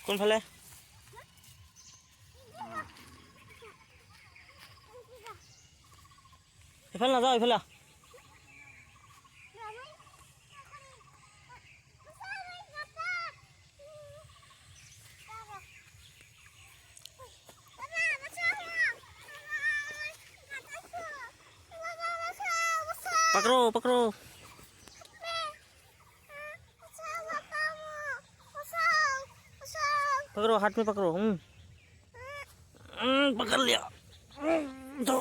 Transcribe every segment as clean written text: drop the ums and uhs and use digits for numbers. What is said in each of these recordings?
কোনফালে এইফালে নাযাওঁ এইফালে पकड़ो पकड़ो पकड़ो हाथ में पकड़ो पकड़ लिया दो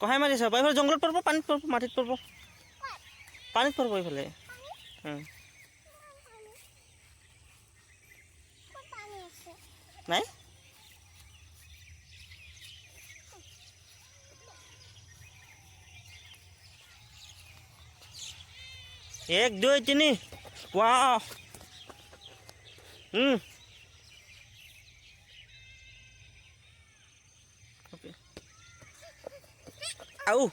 कहाँ मारिस ये जंगल पड़ब पानी पड़ब माटित पड़ब पानी पड़ब ये नहीं एक दो तीन वाह आओ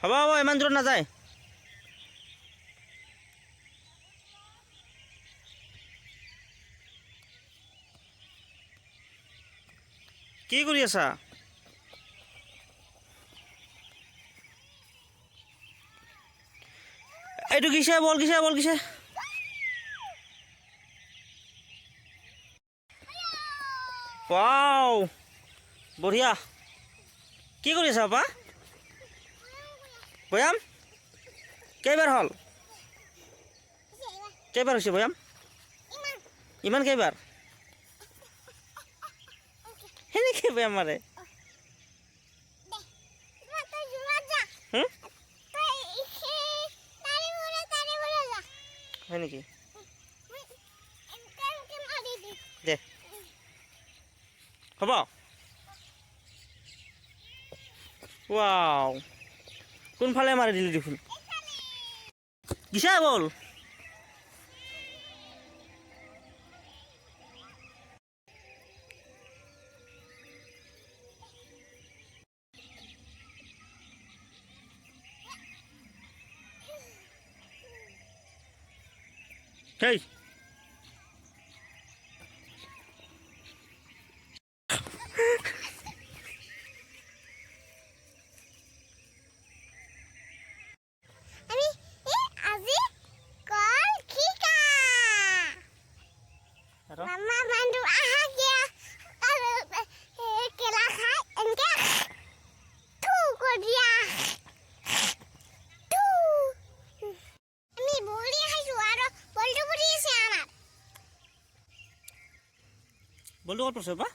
हवा हवा इमान दूर ना जाए কি কৰি আছা এইটো কিছে বল কিছে ওয়াও বঢ়িয়া কি কৰি আছা আপা বয়াম কেইবাৰ হল কেইবাৰ হৈছে বয়াম ইমান কেইবাৰ হেনেকে বয়াম মাৰে হয় নেকি দে হ'ব ওয়াও কোনফালে মাৰি দিলি দেখোন কিছা বল হেই Mama bantu aja. Kela khai enggak. Tuh kok dia. Tuh. Ini boleh hai suara. Boleh boleh sih anak. বলটো কত পড়ছে বা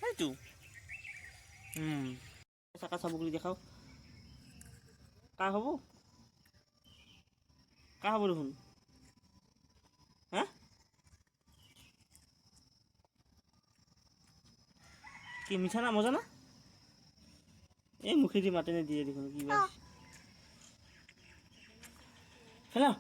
এইটো চাকা চাবুকলি দেখাও কা হব দেখোন হ্যাঁ কি মিঠা না মজা না এই মুখে দিয়ে মাটেনে দিয়ে দেখুন কি বাস খেলা